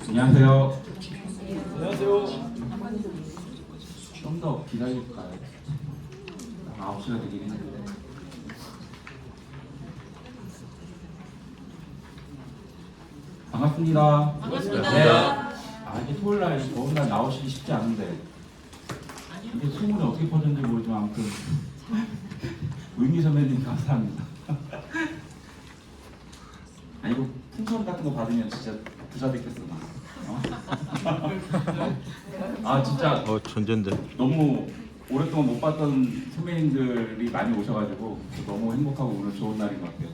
안녕하세요. 안녕하세요. 좀 더 기다릴까요? 9시가 되긴 했는데. 반갑습니다. 반갑습니다. 네. 이게 토요일 날 더운 날 나오시기 쉽지 않은데 이게 소문이 어떻게 퍼졌는지 모르지만 아무튼 우인기 선배님 감사합니다. 이거 풍선 같은 거 받으면 진짜 부자 됐겠어 나. 진짜 전젠데. 너무 오랫동안 못 봤던 선배님들이 많이 오셔가지고 너무 행복하고 오늘 좋은 날인 것 같아요.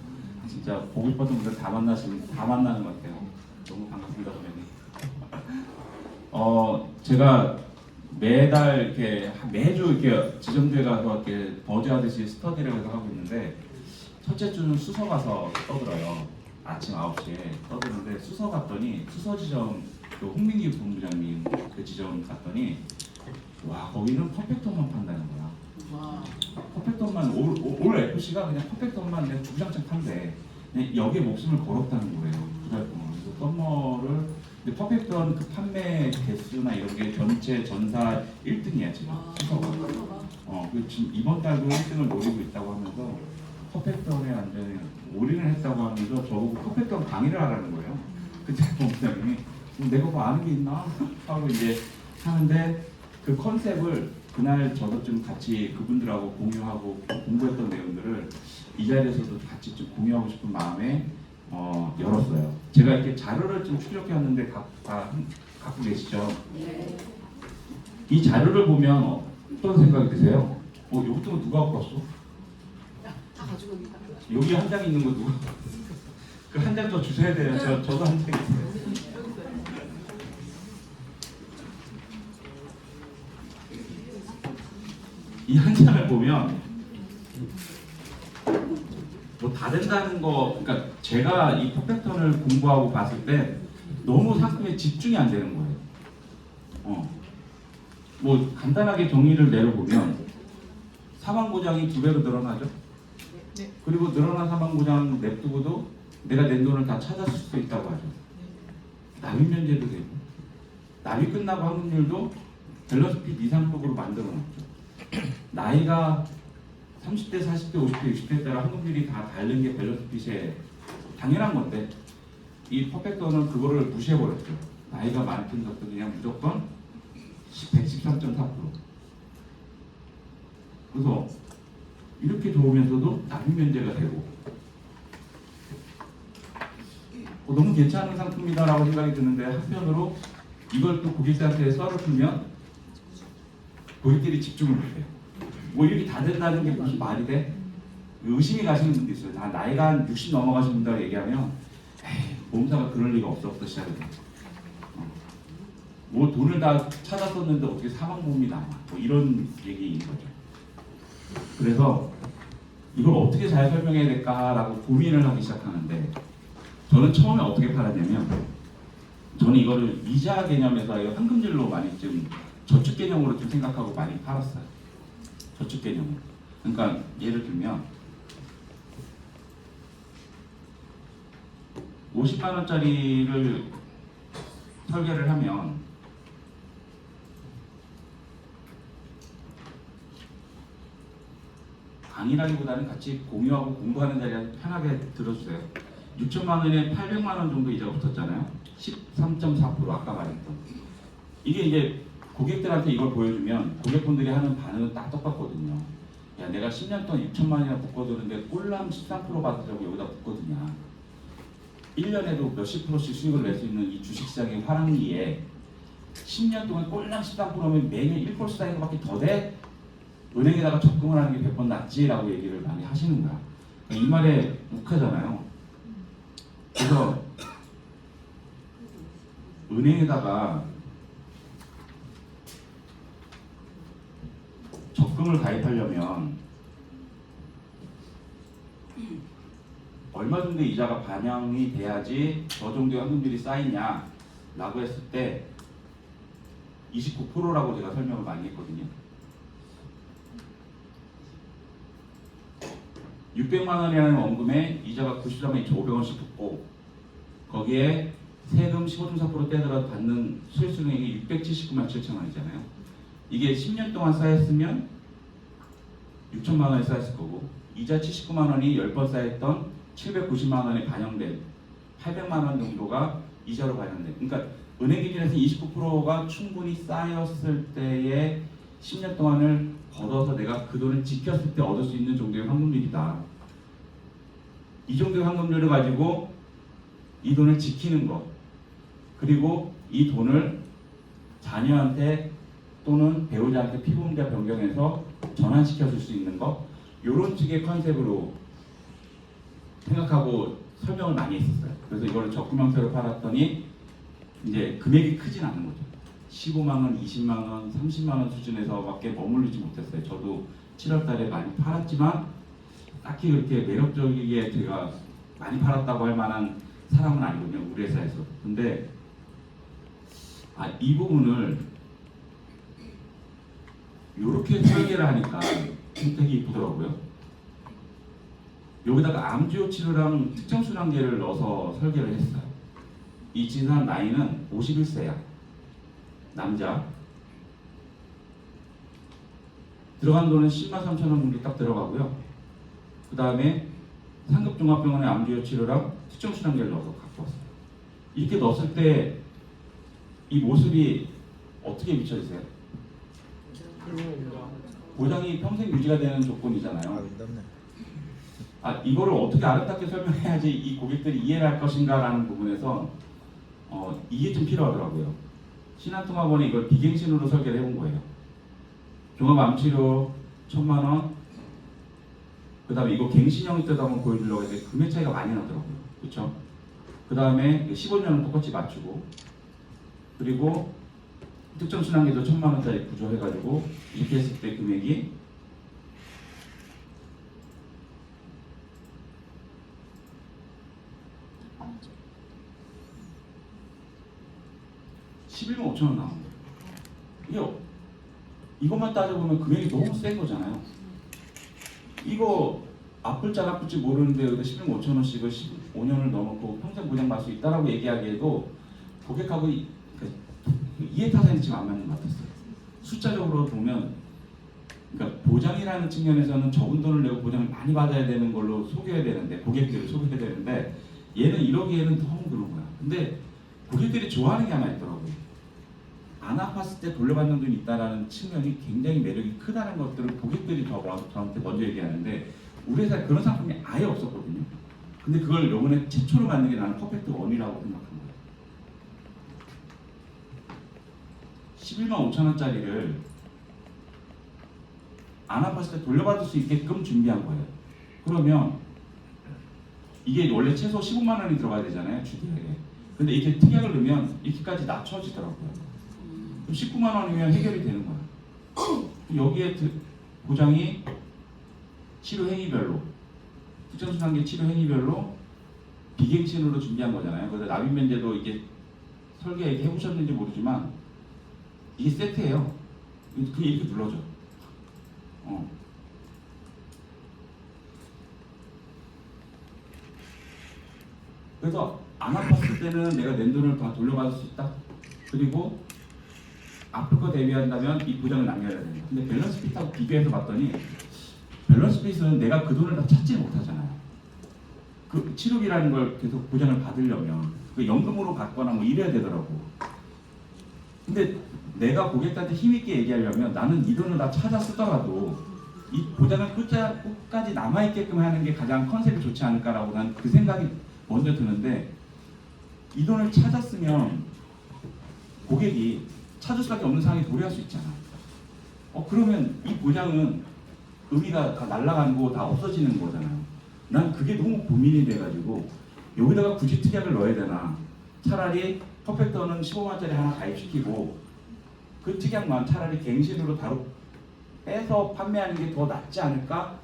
진짜 보고 싶었던 분들 다 만나는 것 같아요. 너무 반갑습니다, 선배님. 제가 매달 이렇게 매주 이렇게 지정주에 가서 이렇게 버즈하듯이 스터디를 해서 하고 있는데 첫째 주는 수서 가서 떠들어요. 아침 9시에 떠드는데 수서 갔더니 수서 지점 그 홍민기 본부장님 그 지점 갔더니 와 거기는 퍼펙트만 판다는 거야. 와. 퍼펙트만 올 FC가 그냥 퍼펙트만 그냥 주구장창 판대. 그냥 여기에 목숨을 걸었다는 거예요. 두 달 동안. 그래서 썸머를 근데 퍼펙트한 그 판매 개수나 이런 게 전체 전사 1등이야 지금 수서가. 그 지금 이번 달도 1등을 노리고 있다고 하면서 퍼펙트원에 완전히 올인을 했다고 하면서 저보고 퍼펙트원 강의를 하라는 거예요. 그때 본부장님이 내가 뭐 아는 게 있나 하고 이제 하는데 그 컨셉을 그날 저도 좀 같이 그분들하고 공유하고 공부했던 내용들을 이 자리에서도 같이 좀 공유하고 싶은 마음에 열었어요. 제가 이렇게 자료를 좀 출력해 왔는데 갖고 계시죠? 네. 이 자료를 보면 어떤 생각이 드세요? 이것도 누가 갖고 왔어? 다 가지고 있다. 여기 한 장 있는 거 누가? 그 한 장 더 주셔야 돼요. 저도 한 장 있어요. 이 한 장을 보면 뭐 다 된다는 거, 그러니까 제가 이 퍼펙턴을 공부하고 봤을 때 너무 상품에 집중이 안 되는 거예요. 뭐 간단하게 정의를 내려보면 사망보장이 2배로 늘어나죠. 네. 그리고 늘어난 사망보장 냅두고도 내가 낸 돈을 다 찾았을 수도 있다고 하죠. 납입 면제도 되고 납입 끝나고 환급률도 밸런스 핏 이상급으로 만들어놨죠. 나이가 30대, 40대, 50대, 60대에 따라 환급률이 다 다른 게 밸런스 핏의 당연한 건데 이 퍼펙트는 그거를 무시해버렸죠. 나이가 많든 적든 그냥 무조건 113.4%. 그래서 이렇게 좋으면서도 납입 면제가 되고 너무 괜찮은 상품이다라고 생각이 드는데 한편으로 이걸 또 고객들한테 썰을 풀면 고객들이 집중을 못해요. 뭐 이렇게 다 된다는 게 무슨 말이 돼? 의심이 가시는 분도 있어요. 다 나이가 한 60 넘어가신 분들 얘기하면 에이, 보험사가 그럴 리가 없어부터 시작이 돼요. 뭐 돈을 다 찾았었는데 어떻게 사망보험이 나와? 뭐 이런 얘기인 거죠. 그래서 이걸 어떻게 잘 설명해야 될까라고 고민을 하기 시작하는데 저는 처음에 어떻게 팔았냐면 저는 이거를 이자 개념에서 현금질로 많이 좀 저축 개념으로 좀 생각하고 많이 팔았어요. 저축 개념으로. 그러니까 예를 들면 50만 원짜리를 설계를 하면 강의라기보다는 같이 공유하고 공부하는 자리에 편하게 들어주세요. 6천만 원에 800만 원 정도 이자가 붙었잖아요. 13.4% 아까 말했던. 이게 이제 고객들한테 이걸 보여주면 고객분들이 하는 반응은 딱 똑같거든요. 야, 내가 10년 동안 6천만 원이나 묶어두는데 꼴랑 13% 받으려고 여기다 묶거든요. 1년에도 몇십 프로씩 수익을 낼 수 있는 이 주식시장의 화랑기에 10년 동안 꼴랑 13%면 매년 1% 쌓이는 것밖에 더 돼? 은행에다가 적금을 하는 게 100번 낫지라고 얘기를 많이 하시는 거야. 이 말에 욱하잖아요. 그래서 은행에다가 적금을 가입하려면 얼마 정도의 이자가 반영이 돼야지 저 정도의 환급률이 쌓이냐라고 했을 때 29%라고 제가 설명을 많이 했거든요. 600만 원이라는 원금에 이자가 93만 2,500원씩 붙고 거기에 세금 15.4% 떼더라도 받는 수익수령액이 679만 7천 원이잖아요. 이게 10년 동안 쌓였으면 6천만 원이 쌓였을 거고, 이자 79만 원이 10번 쌓였던 790만 원이 반영된 800만 원 정도가 이자로 반영된. 그러니까 은행 기준에서 29%가 충분히 쌓였을 때에 10년 동안을 걷어서 내가 그 돈을 지켰을 때 얻을 수 있는 정도의 환급률이다. 이 정도의 환급률을 가지고 이 돈을 지키는 것, 그리고 이 돈을 자녀한테 또는 배우자한테 피보험자 변경해서 전환시켜 줄 수 있는 것, 이런 식의 컨셉으로 생각하고 설명을 많이 했었어요. 그래서 이걸 적금 형태로 팔았더니 이제 금액이 크진 않은 거죠. 15만 원, 20만 원, 30만 원 수준에서밖에 머무르지 못했어요. 저도 7월 달에 많이 팔았지만 딱히 그렇게 매력적이게 제가 많이 팔았다고 할 만한 사람은 아니거든요, 우리 회사에서. 근데 이 부분을 이렇게 설계를 하니까 되게 이쁘더라고요. 여기다가 암지오 치료랑 특정 순환계를 넣어서 설계를 했어요. 이 진단 나이는 51세야. 남자. 들어간 돈은 10만 3천 원 정도 딱 들어가고요. 그 다음에 상급종합병원의 암지오 치료랑 특정 순환계를 넣어서 갖고 왔어요. 이렇게 넣었을 때 이 모습이 어떻게 비춰지세요? 보장이 평생 유지가 되는 조건이잖아요. 이거를 어떻게 아름답게 설명해야지 이 고객들이 이해를 할 것인가라는 부분에서 이게 좀 필요하더라고요. 신한통합원이 이걸 비갱신으로 설계를 해본 거예요. 종합암치료 1,000만 원, 그 다음에 이거 갱신형 때도 한번 보여주려고 했는데 금액 차이가 많이 나더라고요. 그렇죠? 그 다음에 15년은 똑같이 맞추고, 그리고 특정 순환계도 1,000만 원짜리 구조해가지고 이렇게 했을 때 금액이 11만 5천 원 나온 거예요. 이것만 따져보면 금액이 너무 센 거잖아요. 이거 아플지 안 아플지 모르는데 여기다 11만 5천 원씩을 15년을 넣어놓고 평생 보장받을 수 있다라고 얘기하기에도 고객하고 이해타산이 지금 안 맞는 것 같았어요. 숫자적으로 보면, 그러니까 보장이라는 측면에서는 적은 돈을 내고 보장을 많이 받아야 되는 걸로 속여야 되는데, 고객들을 속여야 되는데, 얘는 이러기에는 너무 그런 거야. 근데 고객들이 좋아하는 게 하나 있더라고요. 안 아팠을 때 돌려받는 돈이 있다는 측면이 굉장히 매력이 크다는 것들을 고객들이 저한테 먼저 얘기하는데, 우리 회사에 그런 상품이 아예 없었거든요. 근데 그걸 이번에 최초로 만든 게 나는 퍼펙트 원이라고 생각한 거예요. 11만 5천 원짜리를 안 아팠을 때 돌려받을 수 있게끔 준비한 거예요. 그러면 이게 원래 최소 15만 원이 들어가야 되잖아요, 주기하게. 근데 이렇게 특약을 넣으면 이렇게까지 낮춰지더라고요. 그럼 19만 원이면 해결이 되는 거예요. 여기에 보장이 치료 행위별로, 특정순환계 치료 행위별로 비갱신으로 준비한 거잖아요. 그래서 납입면제도 이게 설계 해보셨는지 모르지만 이게 세트예요. 그게 이렇게 눌러져. 그래서 안 아팠을 때는 내가 낸 돈을 다 돌려받을 수 있다. 그리고 아플 거 대비한다면 이 보장을 남겨야 된다. 근데 밸런스 핏하고 비교해서 봤더니 밸런스 핏은 내가 그 돈을 다 찾지 못하잖아요. 그 치료비라는 걸 계속 보장을 받으려면 그 연금으로 받거나 뭐 이래야 되더라고. 근데 내가 고객한테 힘있게 얘기하려면 나는 이 돈을 다 찾아 쓰더라도 이 보장을 끝까지 남아있게끔 하는 게 가장 컨셉이 좋지 않을까라고 난 그 생각이 먼저 드는데, 이 돈을 찾았으면 고객이 찾을 수밖에 없는 상황에 도래할 수 있잖아. 그러면 이 보장은 의미가 다 날아가는 거 다 없어지는 거잖아요. 난 그게 너무 고민이 돼가지고 여기다가 굳이 특약을 넣어야 되나, 차라리 퍼펙터는 15만원짜리 하나 가입시키고 그 특약만 차라리 갱신으로 바로 빼서 판매하는 게 더 낫지 않을까?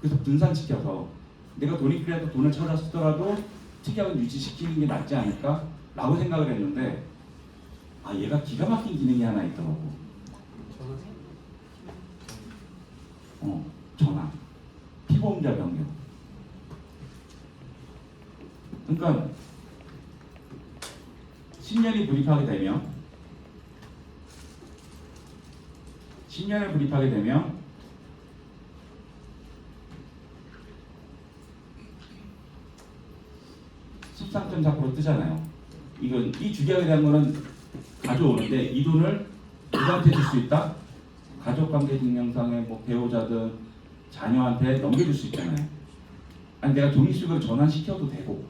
그래서 분산시켜서 내가 돈이 필요해서 돈을 찾아 쓰더라도 특약은 유지시키는 게 낫지 않을까? 라고 생각을 했는데, 얘가 기가 막힌 기능이 하나 있더라고. 전화. 피보험자 변경. 그러니까 10년이 불입하게 되면 10년을 불입하게 되면 (13.4%) 뜨잖아요. 이건 이 주계약에 대한 거는 가져오는데 이 돈을 누구한테 줄 수 있다? 가족관계 증명상의 뭐 배우자든 자녀한테 넘겨줄 수 있잖아요. 아니 내가 종이식으로 전환시켜도 되고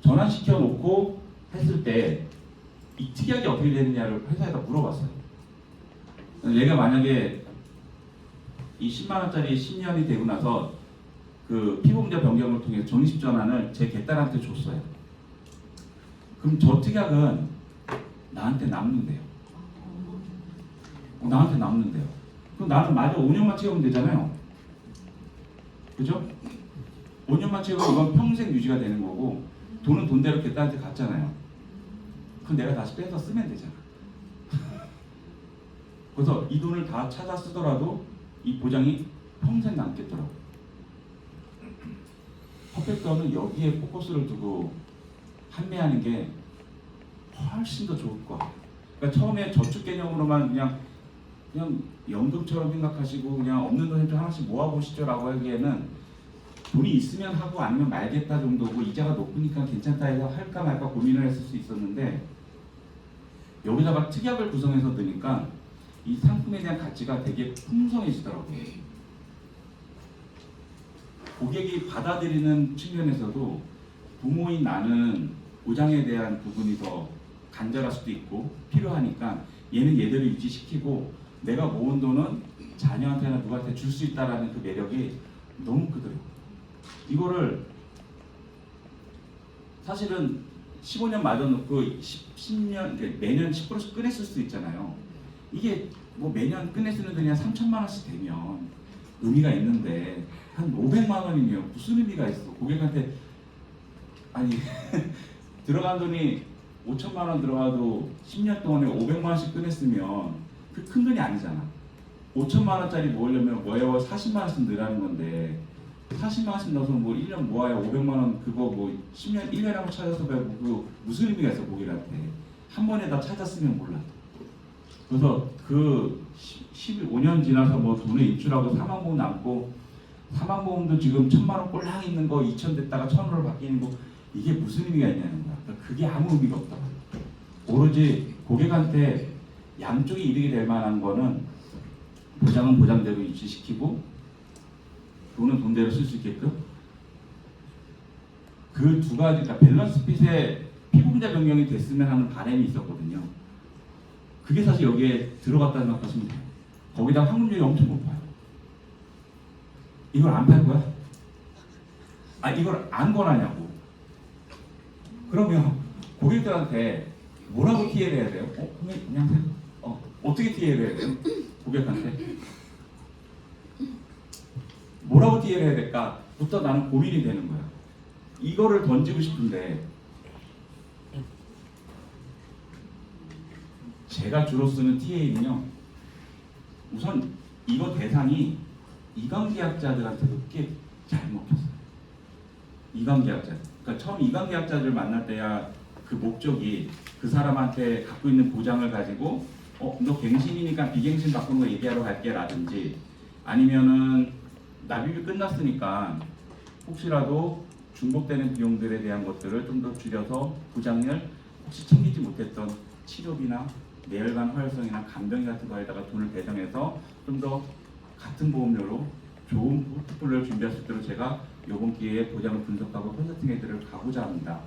전환시켜 놓고 했을 때 이 특약이 어떻게 되느냐를 회사에다 물어봤어요. 내가 만약에 이 10만 원짜리 10년이 되고 나서 그 피보험자 변경을 통해 전입 전환을 제 개딸한테 줬어요. 그럼 저 특약은 나한테 남는데요. 나한테 남는데요. 그럼 나는 마저 5년만 채우면 되잖아요. 그죠? 5년만 채우면 이건 평생 유지가 되는 거고 돈은 돈대로 개딸한테 갔잖아요. 그럼 내가 다시 빼서 쓰면 되잖아. 그래서 이 돈을 다 찾아 쓰더라도 이 보장이 평생 남겠더라고. 퍼펙트는 여기에 포커스를 두고 판매하는 게 훨씬 더 좋을 거야. 그러니까 처음에 저축 개념으로만 그냥 연금처럼 생각하시고 그냥 없는 돈 하나씩 모아보시죠라고 하기에는 돈이 있으면 하고 아니면 말겠다 정도고 이자가 높으니까 괜찮다 해서 할까 말까 고민을 했을 수 있었는데 여기다가 특약을 구성해서 넣으니까 이 상품에 대한 가치가 되게 풍성해지더라고요. 고객이 받아들이는 측면에서도 부모인 나는 보장에 대한 부분이 더 간절할 수도 있고 필요하니까 얘는 얘대로 유지시키고 내가 모은 돈은 자녀한테나 누구한테 줄 수 있다라는 그 매력이 너무 크더라고요. 이거를 사실은 15년 맞아놓고 10년 매년 10%씩 꺼냈을 수도 있잖아요. 이게 뭐 매년 꺼내 쓰는 돈이 한 3천만 원씩 되면 의미가 있는데 한 500만 원이면 무슨 의미가 있어? 고객한테 아니 들어간 돈이 5천만 원 들어가도 10년 동안에 500만 원씩 꺼냈으면 그 큰 돈이 아니잖아. 5천만 원짜리 모으려면 뭐예요? 40만 원씩 늘라는 건데 40만 원씩 넣어서 뭐 1년 모아야 500만 원 그거 뭐 10년 1년에 한번 찾아서 배우고 그 무슨 의미가 있어 고객한테. 한 번에 다 찾았으면 몰라. 그래서 그 15년 지나서 뭐 돈을 인출하고 사망보험 남고 사망보험도 지금 1,000만 원 꼴랑 있는 거 2,000 됐다가 1,000원으로 바뀌는 거 이게 무슨 의미가 있냐는 거야. 그러니까 그게 아무 의미가 없다. 오로지 고객한테 양쪽이 이득이 될 만한 거는 보장은 보장대로 유지시키고 돈은 돈대로 쓸 수 있게끔 그 두 가지 그러니까 밸런스 핏에 피보험자 변경이 됐으면 하는 바람이 있었거든요. 그게 사실 여기에 들어갔다는 생각하시면 돼요. 거기다 환급률이 엄청 높아요. 이걸 안 팔 거야? 아 이걸 안 권하냐고. 그러면 고객들한테 뭐라고 TL을 해야 돼요? 그냥 어떻게 TL을 해야 돼요? 고객한테 뭐라고 TL을 해야 될까? 부터 나는 고민이 되는 거야. 이거를 던지고 싶은데 제가 주로 쓰는 TA는요. 우선 이거 대상이 이관계약자들한테도 꽤 잘 먹혔어요. 이관계약자. 그러니까 처음 이관계약자들 만날 때야 그 목적이 그 사람한테 갖고 있는 보장을 가지고 너 갱신이니까 비갱신 바꾸는 거 얘기하러 갈게 라든지 아니면은 납입이 끝났으니까 혹시라도 중복되는 비용들에 대한 것들을 좀 더 줄여서 보장을 혹시 챙기지 못했던 치료비나 뇌혈관 화혈성이나 간병인 같은 거에다가 돈을 배정해서 좀 더 같은 보험료로 좋은 포트폴리오를 준비할 수 있도록 제가 이번 기회에 보장을 분석하고 컨설팅 애들을 가고자 합니다.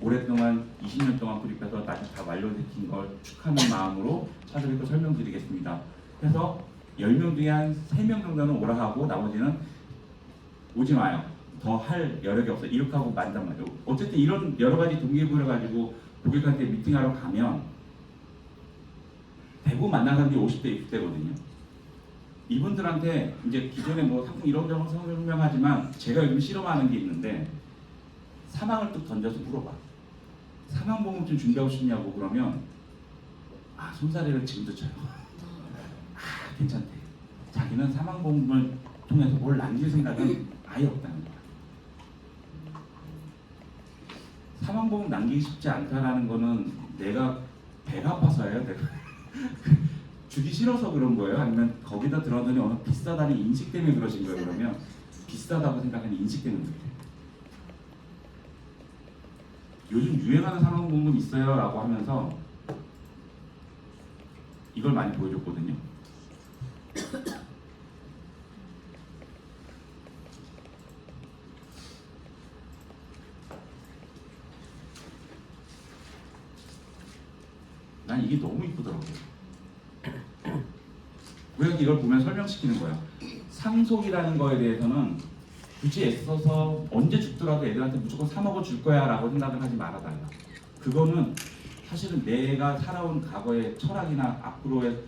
오랫동안 20년 동안 구입해서 나중에 다 완료시킨 걸 축하하는 마음으로 찾아뵙고 설명드리겠습니다. 그래서 10명 중에 한 3명 정도는 오라 하고 나머지는 오지 마요. 더 할 여력이 없어. 이렇게 하고 만단 말이에요. 어쨌든 이런 여러 가지 동기부여를 가지고 고객한테 미팅하러 가면 대부분 만난 사람들이 50대, 60대거든요. 이분들한테 이제 기존에 뭐 상품 이런 점을 설명하지만 제가 요즘 실험하는 게 있는데 사망을 또 던져서 물어봐. 사망보험금 준비하고 싶냐고 그러면 손사래를 지금도 쳐요. 괜찮대. 자기는 사망보험을 통해서 뭘 남길 생각은 아예 없다는 거야. 사망보험 남기기 쉽지 않다라는 거는 내가 배가 아파서예요. 내가 주기 싫어서 그런 거예요? 아니면 거기다 들어가더니 어느 비싸다는 인식 때문에 그러신 거예요? 그러면 비싸다고 생각하는 인식 때문에 그래요. 요즘 유행하는 산업 공급 있어요 라고 하면서 이걸 많이 보여줬거든요. 난 이게 너무 이쁘더라고요. 왜 이걸 보면 설명시키는 거야. 상속이라는 거에 대해서는 굳이 애써서 언제 죽더라도 애들한테 무조건 사 먹어 줄 거야 라고 생각을 하지 말아달라. 그거는 사실은 내가 살아온 과거의 철학이나 앞으로의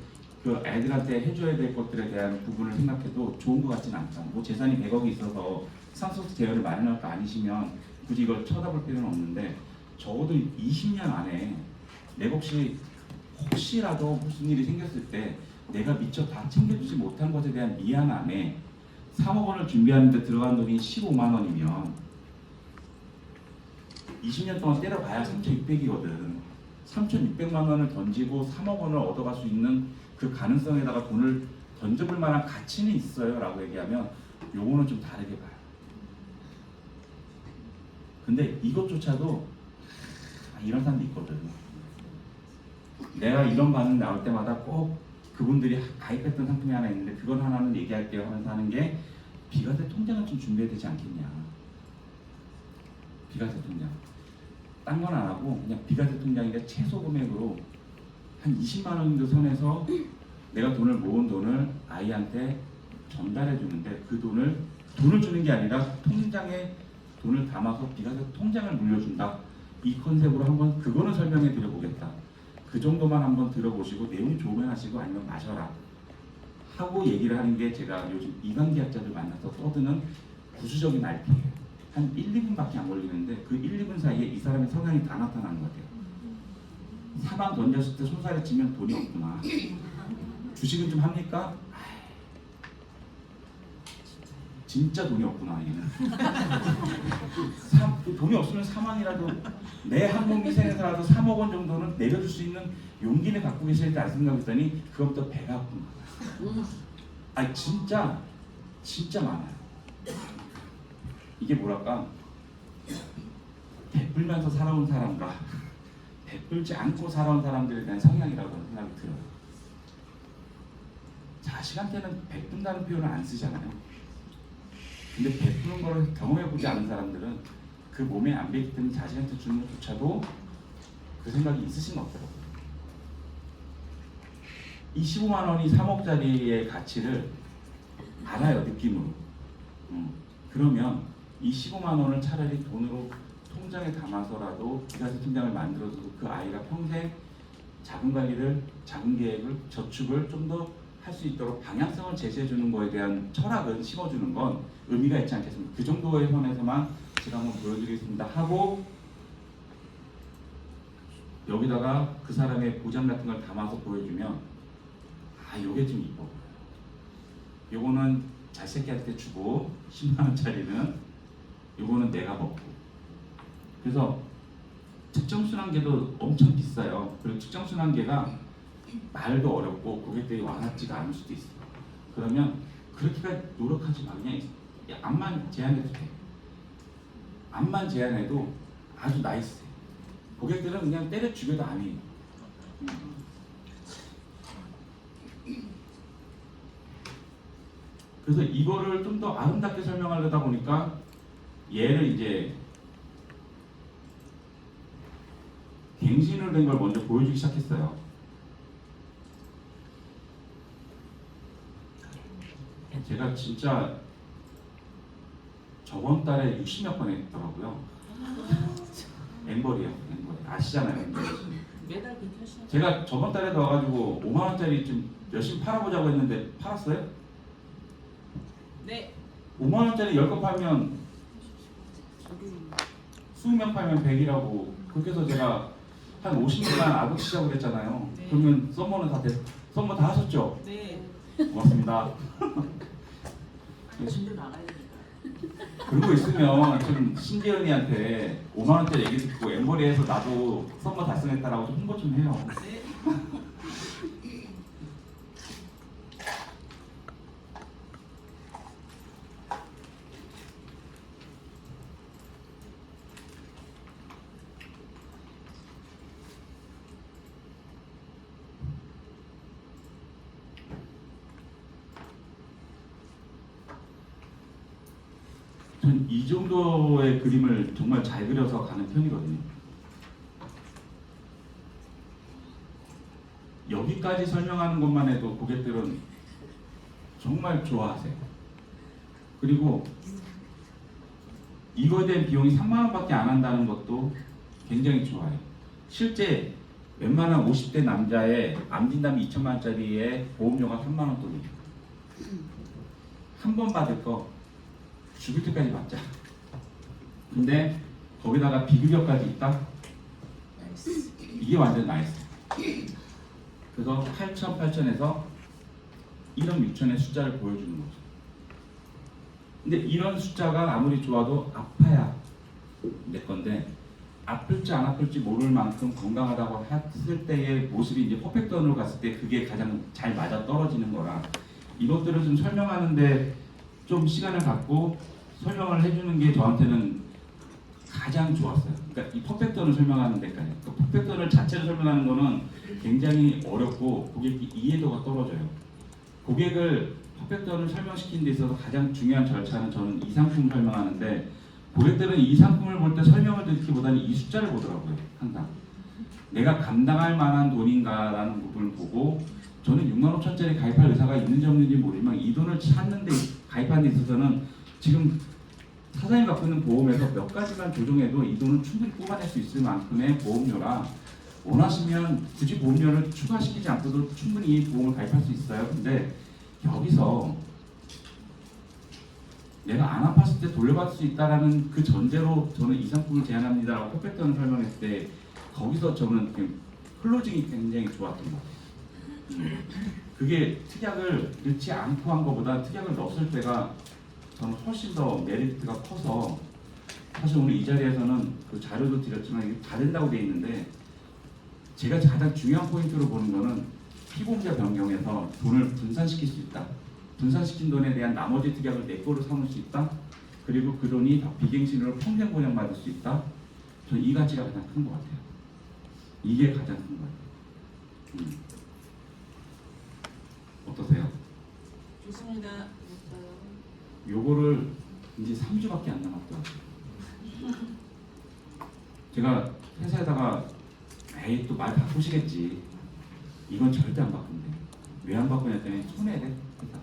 그 애들한테 해줘야 될 것들에 대한 부분을 생각해도 좋은 것 같지는 않다. 뭐 재산이 100억이 있어서 상속 제어를 마련할 거 아니시면 굳이 이걸 쳐다볼 필요는 없는데, 적어도 20년 안에 내 몫이 혹시라도 무슨 일이 생겼을 때 내가 미처 다 챙겨주지 못한 것에 대한 미안함에 3억 원을 준비하는데 들어간 돈이 15만 원이면 20년 동안 때려봐야 3,600이거든. 3,600만 원을 던지고 3억 원을 얻어갈 수 있는 그 가능성에다가 돈을 던져볼 만한 가치는 있어요 라고 얘기하면 요거는 좀 다르게 봐요. 근데 이것조차도 이런 사람도 있거든. 내가 이런 반응 나올 때마다 꼭 그분들이 가입했던 상품이 하나 있는데 그건 하나는 얘기할게요 하면서 하는 게, 비과세 통장을 좀 준비해야 되지 않겠냐. 비과세 통장. 딴 건 안 하고 그냥 비과세 통장인데 최소 금액으로 한 20만 원 정도 선에서 내가 돈을 모은 돈을 아이한테 전달해 주는데, 그 돈을 주는 게 아니라 통장에 돈을 담아서 비과세 통장을 물려준다. 이 컨셉으로 한번 그거는 설명해 드려보겠다. 그 정도만 한번 들어보시고 내용이 좋으면 하시고 아니면 마셔라 하고 얘기를 하는 게 제가 요즘 이관계학자들 만나서 떠드는 구수적인 RP예요. 한 1, 2분밖에 안 걸리는데 그 1, 2분 사이에 이 사람의 성향이 다 나타나는 것 같아요. 사방 던졌을 때 손살에 치면 돈이 없구나. 주식은 좀 합니까? 진짜 돈이 없구나 얘는. 돈이 없으면 4만이라도 내 한 몸 희생해서라도 3억 원 정도는 내려줄 수 있는 용기를 갖고 계실지 안 생각했더니 그것부터 배가 아프구나. 아니 진짜 많아요. 이게 뭐랄까, 베풀면서 살아온 사람과 베풀지 않고 살아온 사람들에 대한 성향이라고 생각이 들어요. 자식한테는 베푼다는 표현을 안 쓰잖아요. 근데 베푸는 걸 경험해보지 않은 사람들은 그 몸에 안 배기 때문에 자식한테 주는 것조차도 그 생각이 있으신 것 같더라고요. 이 15만 원이 3억짜리의 가치를 알아요, 느낌으로. 그러면 이 15만 원을 차라리 돈으로 통장에 담아서라도 비과세 통장을 만들어도 그 아이가 평생 자금 관리를, 자금 계획을, 저축을 좀 더 할 수 있도록 방향성을 제시해 주는 거에 대한 철학을 심어주는 건 의미가 있지 않겠습니까? 그 정도의 선에서만 제가 한번 보여드리겠습니다 하고, 여기다가 그 사람의 보장 같은 걸 담아서 보여주면 요게 좀 이뻐 보여요. 요거는 잘새끼한테 주고 10만 원짜리는 요거는 내가 먹고. 그래서 특정순환계도 엄청 비싸요. 그리고 특정순환계가 말도 어렵고 고객들이 와닿지가 않을 수도 있어요. 그러면 그렇게까지 노력하지 마. 그냥 암만 제한해도 돼. 암만 제한해도 아주 나이스해. 고객들은 그냥 때려 죽여도 아니에요. 그래서 이거를 좀 더 아름답게 설명하려다 보니까 얘를 이제 갱신으로 된 걸 먼저 보여주기 시작했어요. 제가 진짜 저번 달에 60몇 번 했더라고요. 엠버리요. 아시잖아요. 엠버리. 매달 그렇게 하시나요? 제가 저번 달에도 와가지고 5만 원짜리 좀 열심히 팔아보자고 했는데 팔았어요? 네. 5만 원짜리 10건 팔면 20명 팔면 100이라고. 그렇게 해서 제가 한 50년 아동 시작을 했잖아요. 네. 그러면 썸머는 썸머 다 하셨죠? 네. 고맙습니다. 진도 나가야 되니까. 그러고 있으면 좀 신재현이한테 5만 원짜리 얘기 듣고 엠버리에서 나도 썸머 달성했다라고 좀 홍보 좀 해요. 네. 전 이 정도의 그림을 정말 잘 그려서 가는 편이거든요. 여기까지 설명하는 것만 해도 고객들은 정말 좋아하세요. 그리고 이거에 대한 비용이 3만 원밖에 안 한다는 것도 굉장히 좋아요. 실제 웬만한 50대 남자의 암 진단비 2천만 원짜리의 보험료가 3만 원 돈이에요. 한 번 받을 거 죽을 때까지 받자. 근데 거기다가 비급여까지 있다? 이게 완전 나이스. 그래서 8천에서 1억 6천의 숫자를 보여주는 거죠. 근데 이런 숫자가 아무리 좋아도 아파야 내 건데 아플지 안 아플지 모를 만큼 건강하다고 했을 때의 모습이 이제 퍼펙트원으로 갔을 때 그게 가장 잘 맞아 떨어지는 거라 이것들을 좀 설명하는데 좀 시간을 갖고 설명을 해주는 게 저한테는 가장 좋았어요. 그러니까 이 퍼펙트원을 설명하는 데까지. 그러니까 퍼펙트원을 자체를 설명하는 거는 굉장히 어렵고 고객이 이해도가 떨어져요. 고객을 퍼펙트원을 설명시키는 데 있어서 가장 중요한 절차는 저는 이 상품을 설명하는데 고객들은 이 상품을 볼 때 설명을 듣기보다는 이 숫자를 보더라고요. 항상. 내가 감당할 만한 돈인가라는 부분을 보고 저는 6만 5천짜리 가입할 의사가 있는지 없는지 모르지만 이 돈을 찾는데 가입하는 데 있어서는 지금 사장님 갖고 있는 보험에서 몇 가지만 조정해도 이 돈은 충분히 뽑아낼 수 있을 만큼의 보험료라 원하시면 굳이 보험료를 추가시키지 않고도 충분히 이 보험을 가입할 수 있어요. 근데 여기서 내가 안 아팠을 때 돌려받을 수 있다라는 그 전제로 저는 이 상품을 제안합니다라고 퍼펙트원을 설명했을 때 거기서 저는 클로징이 굉장히 좋았던 것 같아요. 그게 특약을 넣지 않고 한 것보다 특약을 넣었을 때가 저는 훨씬 더 메리트가 커서 사실 오늘 이 자리에서는 그 자료도 드렸지만 이게 다 된다고 돼 있는데 제가 가장 중요한 포인트로 보는 거는 피보험자 변경에서 돈을 분산시킬 수 있다. 분산시킨 돈에 대한 나머지 특약을 내 거로 삼을 수 있다. 그리고 그 돈이 다 비갱신으로 평생 보장받을 수 있다. 저는 이 가치가 가장 큰 것 같아요. 이게 가장 큰 것 같아요. 어떠세요? 좋습니다. 요거를 이제 3주밖에 안 남았더라고요. 제가 회사에다가 에이 또 말 바꾸시겠지. 이건 절대 안 바꾼대. 왜 안 바꾸냐 했더니 손해래. 그러니까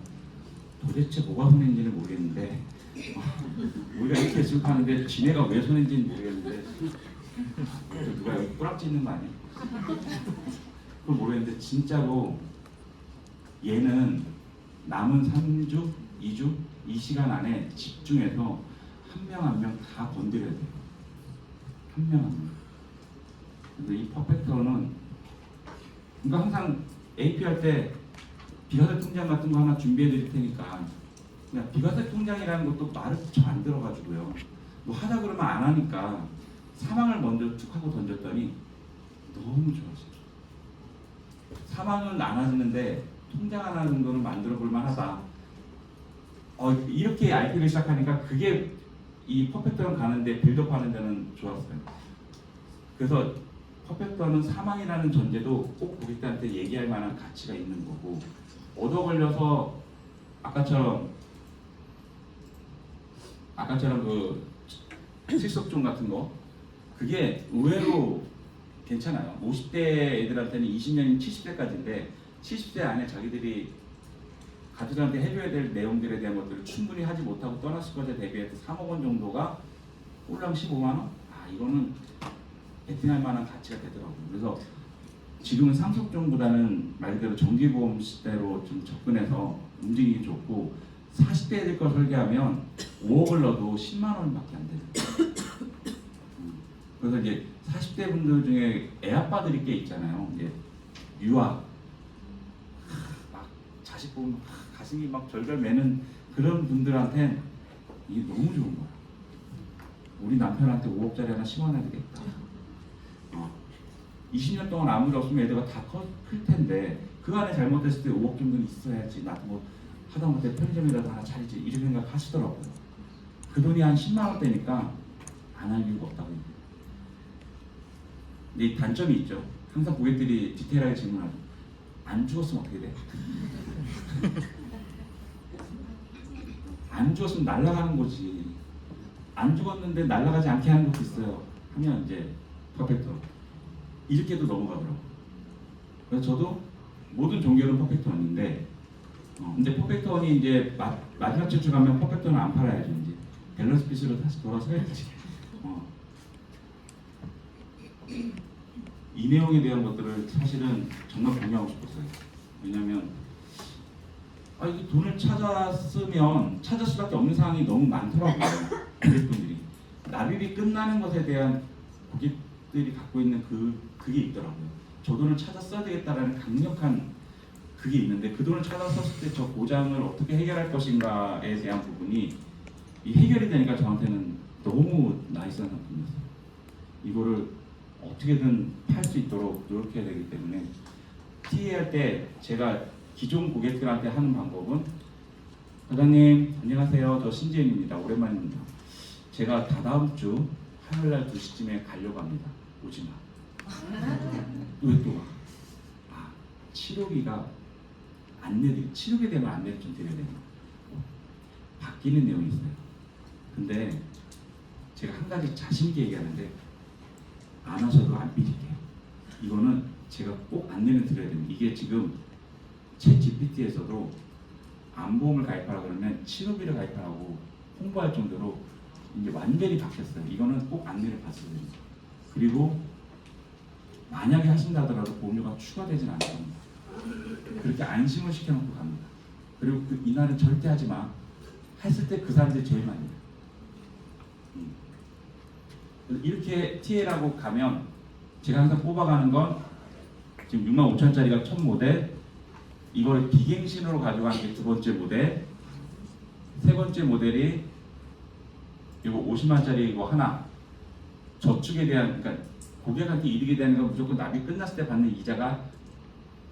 도대체 뭐가 손해인지는 모르겠는데 우리가 이렇게 열심히 파는데 지네가 왜 손해인지는 모르겠는데 누가 여기 꼬락지 있는 거 아니야? 그걸 모르겠는데 진짜로 얘는 남은 3주, 2주 이 시간 안에 집중해서 한 명 한 명 다 건드려야 돼요. 한 명 한 명. 근데 이 퍼펙트는 그러니까 항상 AP 할 때 비과세 통장 같은 거 하나 준비해 드릴 테니까 그냥 비과세 통장이라는 것도 말을 잘 안 들어가지고요. 뭐 하자 그러면 안 하니까 사망을 먼저 툭 하고 던졌더니 너무 좋았어요. 사망은 안 하는데 통장 하나 정도는 만들어 볼 만하다. 이렇게 RP를 시작하니까 그게 이 퍼펙트원 가는데 빌드업 하는 데는 좋았어요. 그래서 퍼펙트원은 사망이라는 전제도 꼭 고객들한테 얘기할 만한 가치가 있는 거고 얻어 걸려서 아까처럼 그 칠석종 같은 거 그게 의외로 괜찮아요. 50대 애들한테는 20년이 70대까지인데 70대 안에 자기들이 가족들한테 해줘야 될 내용들에 대한 것들을 충분히 하지 못하고 떠났을 것에 대비해서 3억 원 정도가 꼴랑 15만 원? 이거는 베팅할 만한 가치가 되더라고요. 그래서 지금은 상속종보다는 말 그대로 정기보험 시대로 좀 접근해서 움직이기 좋고 40대 애들 거 설계하면 5억을 넣어도 10만 원밖에 안 돼요. 그래서 이제 40대 분들 중에 애 아빠들이 꽤 있잖아요. 이제 유아 막 자식 보면 가슴이 막 절절 매는 그런 분들한테 이게 너무 좋은 거야. 우리 남편한테 5억짜리 하나 심어놔야 되겠다. 20년 동안 아무 일 없으면 애들가 다 클 텐데 그 안에 잘못됐을 때 5억 정도는 있어야지. 나도 뭐 하다못해 편의점이라도 하나 차리지 이런 생각 하시더라고요. 그 돈이 한 10만 원대니까 안 할 이유가 없다고. 근데 이 단점이 있죠. 항상 고객들이 디테일하게 질문하죠. 안 죽었으면 어떻게 돼? 안 죽었으면 날아가는 거지. 안 죽었는데 날아가지 않게 하는 것도 있어요. 하면 이제 퍼펙트로 이렇게도 넘어가더라고. 그래서 저도 모든 종교는 퍼펙트원인데, 근데 퍼펙트원이 이제 마지막 최초 가면 퍼펙트원을 안 팔아야죠. 이제 밸런스 피스로 다시 돌아서야지. 이 내용에 대한 것들을 사실은 정말 공유하고 싶었어요. 왜냐하면 이게 돈을 찾을 수밖에 없는 상황이 너무 많더라고요. 고객분들이 납입이 끝나는 것에 대한 고객들이 갖고 있는 그게 있더라고요. 저 돈을 찾아 써야 되겠다라는 강력한 그게 있는데 그 돈을 찾아 썼을 때 저 고장을 어떻게 해결할 것인가에 대한 부분이 이 해결이 되니까 저한테는 너무 나이스한 상품이었어요. 이거를 어떻게든 팔 수 있도록 노력해야 되기 때문에 TA 할 때 제가 기존 고객들한테 하는 방법은 과장님 안녕하세요. 저 신지현입니다. 오랜만입니다. 제가 다다음 주 화요일날 2시쯤에 가려고 합니다. 오지 마. 왜 또 와? 치료비가 치료비 되면 안내를 좀 드려야 됩니다. 바뀌는 내용이 있어요. 근데 제가 한 가지 자신 있게 얘기하는데 안 하셔도 안 삐질게요. 이거는 제가 꼭 안내를 드려야 됩니다. 이게 지금 챗 GPT에서도 암보험을 가입하라 그러면 치료비를 가입하라고 홍보할 정도로 이제 완전히 바뀌었어요. 이거는 꼭 안내를 받으셔야 됩니다. 그리고 만약에 하신다 하더라도 보험료가 추가되진 않을 겁니다. 그렇게 안심을 시켜놓고 갑니다. 그리고 이날은 절대 하지 마. 했을 때 그 사람들이 제일 많이 해요. 이렇게 TA라고 가면 제가 항상 뽑아가는 건 지금 65,000원짜리가 첫 모델, 이걸 비갱신으로 가져간 게 두 번째 모델, 세 번째 모델이 이거 50만원짜리 이거 하나. 저축에 대한, 그러니까 고객한테 이득이 되는 건 무조건 납입 끝났을 때 받는 이자가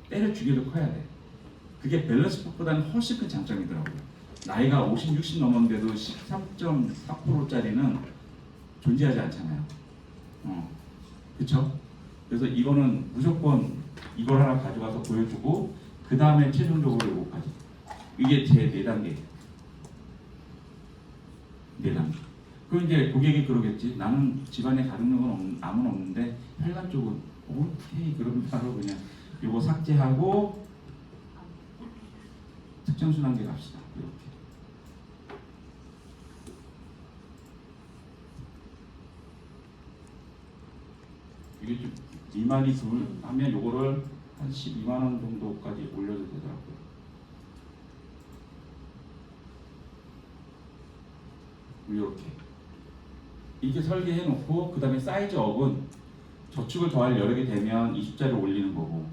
때려주기도 커야 돼. 그게 밸런스 폭보다는 훨씬 큰 장점이더라고요. 나이가 50, 60 넘었는데도 13.4%짜리는 존재하지 않잖아요. 그쵸? 그래서 이거는 무조건 이걸 하나 가져가서 보여주고 그 다음에 최종적으로 이거까지. 이게 제 4단계. 4단계. 그럼 이제 고객이 그러겠지. 나는 집안에 가르는 건 암은 없는데 혈관 쪽은 오케이. 그러면 바로 그냥 이거 삭제하고 특정순환계 갑시다. 이렇게. 이게 좀 미만이 하면 요거를 한 12만 원 정도까지 올려도 되더라고요. 이렇게 설계해 놓고 그 다음에 사이즈 업은 저축을 더할 여력이 되면 이 숫자를 올리는 거고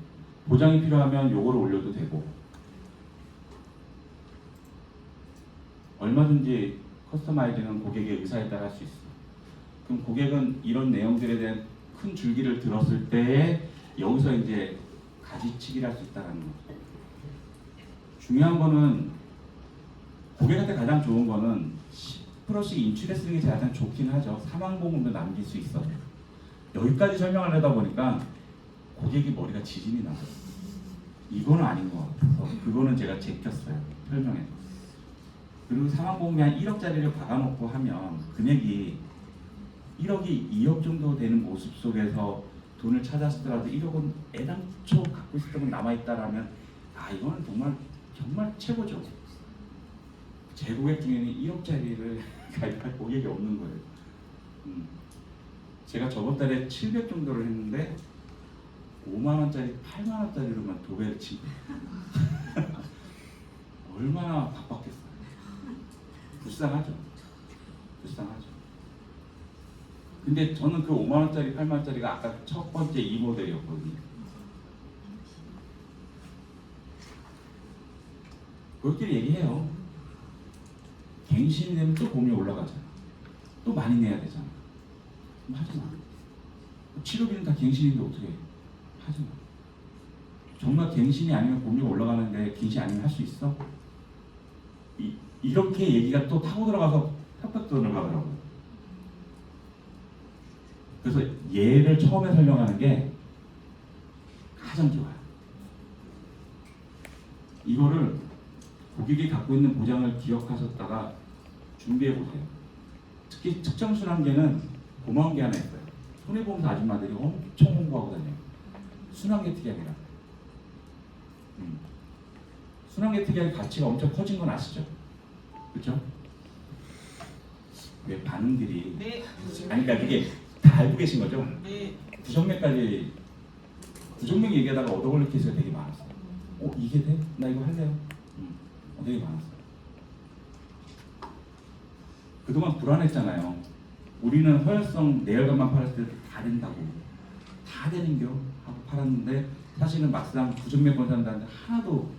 보장이 필요하면 요거를 올려도 되고 얼마든지 커스터마이징은 고객의 의사에 따라 할 수 있어. 그럼 고객은 이런 내용들에 대한 큰 줄기를 들었을 때에 여기서 이제 가지치기를 할 수 있다는 거죠. 중요한 거는 고객한테 가장 좋은 거는 10%씩 인출해 쓰는 게 가장 좋긴 하죠. 사망보험도 남길 수 있어. 여기까지 설명을 하다 보니까 고객이 머리가 지진이 나요. 이거는 아닌 것 같아서 그거는 제가 제꼈어요. 설명에. 그리고 사망보험이 한 1억짜리를 박아놓고 하면 금액이 1억이 2억 정도 되는 모습 속에서 돈을 찾았더라도 1억은 애당초 갖고 있었던 건 남아있다라면 이거는 정말 최고죠. 제 고객 중에는 1억짜리를 가입할 고객이 없는 거예요. 제가 저번 달에 700 정도를 했는데 5만원짜리, 8만원짜리로만 도배를 치고 얼마나 바빴겠어요. 불쌍하죠. 근데 저는 그 5만원짜리, 8만원짜리가 아까 첫 번째 이 모델이었거든요. 그것끼리 얘기해요. 갱신이 되면 또 보험료 올라가잖아. 또 많이 내야 되잖아. 그럼 하지 마. 치료비는 다 갱신인데 어떻게 해? 하지 마. 정말 갱신이 아니면 보험료가 올라가는데 갱신 아니면 할 수 있어? 이렇게 얘기가 또 타고 들어가서 팍팍 들어가더라고요. 그래서 얘를 처음에 설명하는 게 가장 좋아요. 이거를 고객이 갖고 있는 보장을 기억하셨다가 준비해 보세요. 특히 특정순환계는 고마운 게 하나 있어요. 손해보험사 아줌마들이 엄청 홍보하고 다녀요. 순환계 특약이라. 순환계 특약의 가치가 엄청 커진 건 아시죠? 그렇죠? 왜 반응들이 네. 아니 그러니까 그게 다 알고 계신 거죠? 네. 구정맥까지 구정맥 얘기하다가 얻어걸릴 케이스가 되게 많았어요. 이게 돼? 나 이거 할래요? 되게 많았어요. 그동안 불안했잖아요. 우리는 허혈성 내열관만 팔았을 때 다 된다고 다 되는겨 하고 팔았는데 사실은 막상 구정맥 권산자한테 하나도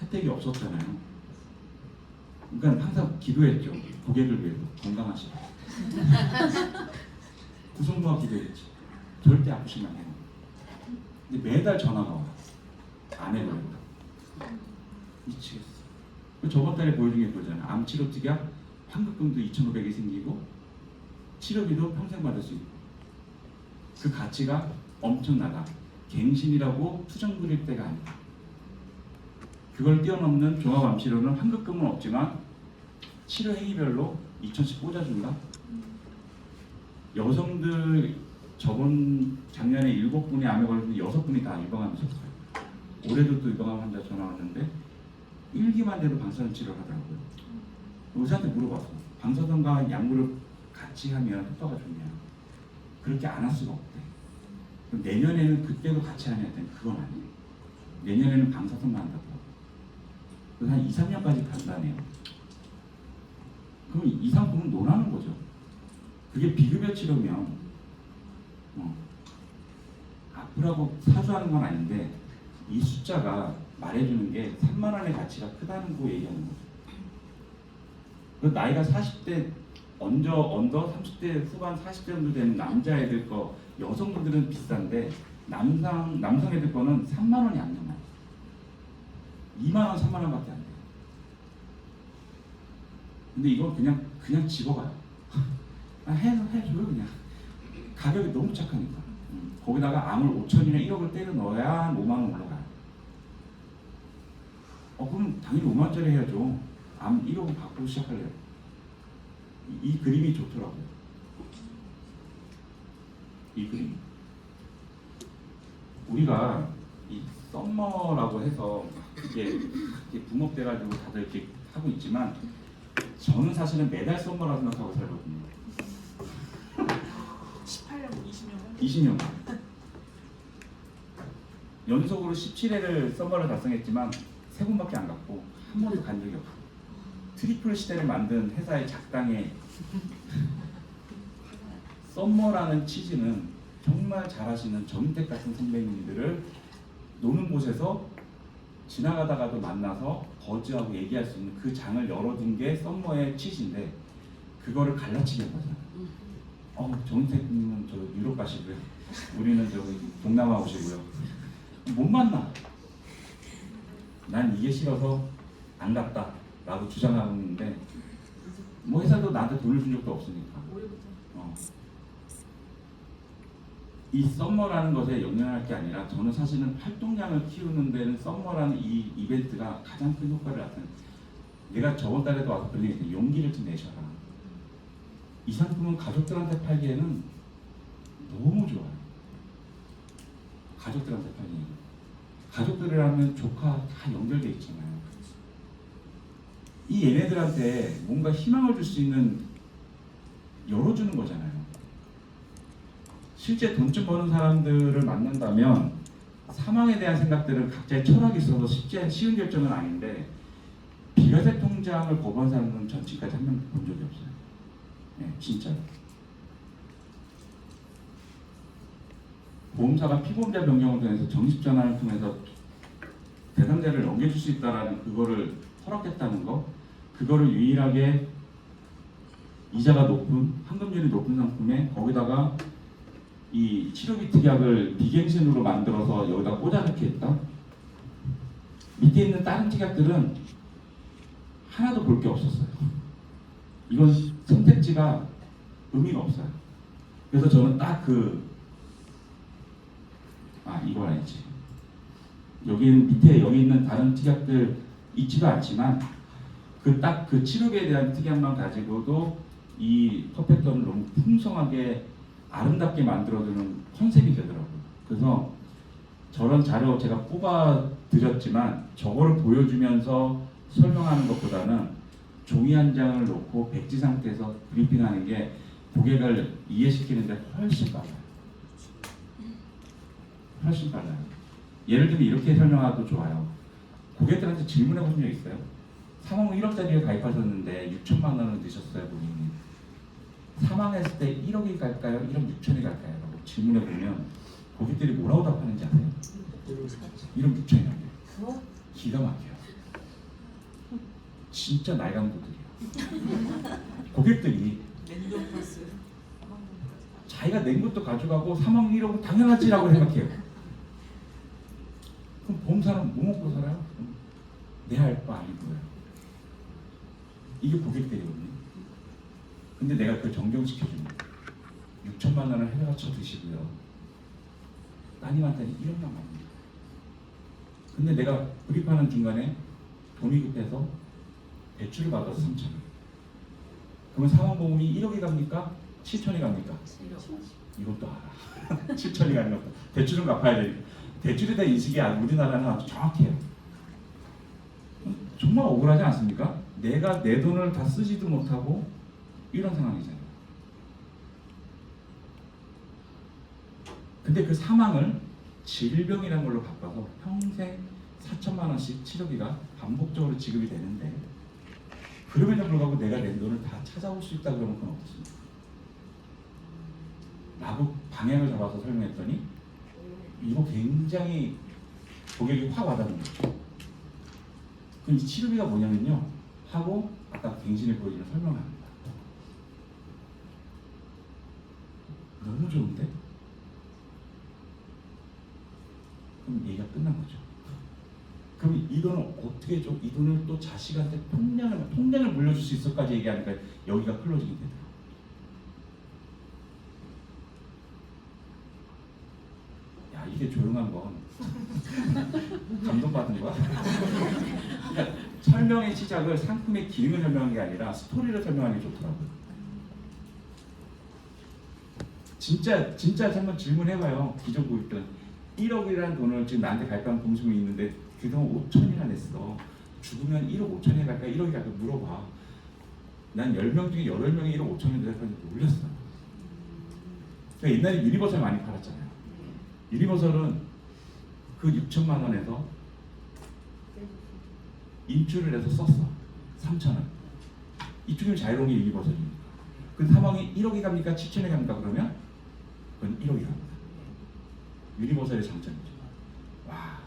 혜택이 없었잖아요. 그러니까 항상 기도했죠. 고객을 위해서 건강하시고 구성부와 기도했지. 절대 아프시면 안 해요. 근데 매달 전화가 와요. 안 해버렸다. 미치겠어. 저번 달에 보여준 게 그거잖아요. 암치료 특약 환급금도 2,500이 생기고 치료비도 평생 받을 수 있고 그 가치가 엄청나다. 갱신이라고 투정 부릴 때가 아니다. 그걸 뛰어넘는 종합암치료는 환급금은 없지만 치료 행위별로 2,000씩 꽂아준다. 여성들 저번 작년에 7분이 암에 걸렸는데 6분이 다 유방암이셨어요. 올해도 또 유방암 환자 전화 왔는데 1기만 돼도 방사선 치료를 하더라고요. 의사한테 물어봤어. 방사선과 약물을 같이 하면 효과가 좋냐. 그렇게 안 할 수가 없대. 그럼 내년에는 그때도 같이 하냐 했더니 그건 아니에요. 내년에는 방사선만 한다고. 그래서 한 2, 3년까지 간다네요. 그럼 이 상품은 논하는 거죠. 그게 비급여 치료면 아프라고 사주하는 건 아닌데 이 숫자가 말해주는 게 3만 원의 가치가 크다는 거 얘기하는 거죠. 그 나이가 40대 언더 30대 후반 40대 정도 되는 남자애들 거 여성분들은 비싼데 남성 애들 거는 3만 원이 안 넘어요. 2만 원, 3만 원밖에 안 돼요. 근데 이건 그냥 집어가요. 해줘요 그냥. 가격이 너무 착하니까. 거기다가 암을 5천이나 1억을 때려 넣어야 5만 원 올라가요. 그럼 당연히 5만 원짜리 해야죠. 암 1억을 받고 시작할래요. 이 그림이 좋더라고요. 이 그림. 우리가 이 썸머라고 해서 이게 붐업돼가지고 다들 이렇게 하고 있지만 저는 사실은 매달 썸머라고 생각하고 살거든요. 18년, 20년. 20년. 연속으로 17회를 썸머를 달성했지만 3번밖에 안 갔고 한 번도 간 적이 없어요. 트리플 시대를 만든 회사의 작당에 썸머라는 치즈는 정말 잘하시는 정택 같은 선배님들을 노는 곳에서 지나가다가도 만나서 버즈하고 얘기할 수 있는 그 장을 열어둔 게 썸머의 치즈인데 그거를 갈라치기 한 거잖아요. 정택님은 저 유럽 가시고요. 우리는 저기 동남아 오시고요. 못 만나. 난 이게 싫어서 안 갔다 라고 주장하고 있는데 뭐 회사도 나한테 돈을 준 적도 없으니까. 이 썸머라는 것에 연연할 게 아니라 저는 사실은 활동량을 키우는 데는 썸머라는 이 이벤트가 가장 큰 효과를 나타내요. 내가 저번 달에도 와서 그런 얘기 했는데 용기를 좀 내셔라. 이 상품은 가족들한테 팔기에는 너무 좋아요. 가족들한테 팔기에는. 가족들이라면 조카 다 연결돼 있잖아요. 이 얘네들한테 뭔가 희망을 줄 수 있는 열어주는 거잖아요. 실제 돈 좀 버는 사람들을 만난다면 사망에 대한 생각들은 각자의 철학이 있어서 쉬운 결정은 아닌데 비과세 통장을 거부한 사람은 전 지금까지 한 명 본 적이 없어요. 네, 진짜로. 보험사가 피보험자 변경을 통해서 정식전환을 통해서 대상자를 넘겨줄 수 있다라는 그거를 허락했다는 거, 그거를 유일하게 이자가 높은 환급률이 높은 상품에 거기다가 이 치료비 특약을 비갱신으로 만들어서 여기다 꽂아넣기 했다. 밑에 있는 다른 특약들은 하나도 볼 게 없었어요. 이건 선택지가 의미가 없어요. 그래서 저는 딱 이건 아니지. 밑에 여기 있는 다른 특약들 있지도 않지만 그 치료비에 대한 특약만 가지고도 이 퍼펙트를 너무 풍성하게 아름답게 만들어주는 컨셉이 되더라고요. 그래서 저런 자료 제가 뽑아 드렸지만 저거를 보여주면서 설명하는 것보다는 종이 한 장을 놓고 백지 상태에서 브리핑하는 게 고객을 이해시키는데 훨씬 빨라요. 훨씬 빨라요. 예를 들면 이렇게 설명하도 좋아요. 고객들한테 질문해 보신 적 있어요? 3억 1억짜리에 가입하셨는데 6천만 원을 드셨어요, 고객님. 사망했을 때 1억이 갈까요? 1억 6천이 갈까요? 라고 질문해 보면 고객들이 뭐라고 답하는지 아세요? 1억 6천이 갈게요. 기가 막혀요. 진짜 날강도들이에요. 고객들이 냉동 플러스 자기가 낸 것도 가져가고 3억 1억은 당연하지라고 생각해요. 그럼 보험사는 뭐 먹고 살아요? 내 할 바 아니고요. 이게 고객들이거든요. 근데 내가 그걸 정정시켜줍니다. 6천만 원을 해외가쳐 드시고요. 따님한테는 1억만 갑니다. 근데 내가 구입하는 중간에 돈이 급해서 대출을 받아서 3천 원. 그러면 사망보험이 1억이 갑니까? 7천이 갑니까? 이것도 알아. 7천이 가는 것도. 대출은 갚아야 되니까. 대출에 대한 인식이 우리나라는 아주 정확해요. 정말 억울하지 않습니까? 내가 내 돈을 다 쓰지도 못하고 이런 상황이잖아요. 근데 그 사망을 질병이라는 걸로 바꿔서 평생 4천만 원씩 치료비가 반복적으로 지급이 되는데 그럼에도 불구하고 내가 낸 돈을 다 찾아올 수 있다 그러면 그건 없습니다. 라고 방향을 잡아서 설명했더니 이거 굉장히 고객이 확 와닿는 거죠. 그럼 이 치료비가 뭐냐면요. 하고 아까 갱신을 보여주는 설명을 합니다. 너무 좋은데? 그럼 얘기가 끝난 거죠. 그럼 이 돈을 어떻게 줘? 이 돈을 또 자식한테 통장을 물려줄 수 있을까지 얘기하니까 여기가 클로징이 되더라고요. 야, 이게 조용한 건 감동받은 거야? 그러니까 설명의 시작을 상품의 기능을 설명하는 게 아니라 스토리를 설명하는 게 좋더라고요. 진짜 한번 질문해봐요. 기존 고객들 1억이라는 돈을 지금 나한테 가입한 공식이 있는데 그동안 5천이나 냈어. 죽으면 1억 5천에 갈까 1억이 갈까 물어봐. 난 10명 중에 8명이 1억 5천이 될까지 놀랐어. 그러니까 옛날에 유니버설 많이 팔았잖아요. 유니버설은 그 6천만 원에서 인출을 해서 썼어. 3천 원. 이쪽이면 자유로운 게 유니버설입니다. 그 사망이 1억이 갑니까? 7천이 갑니까? 그러면 그건 1억이 갑니다. 유니버설의 장점이죠. 와,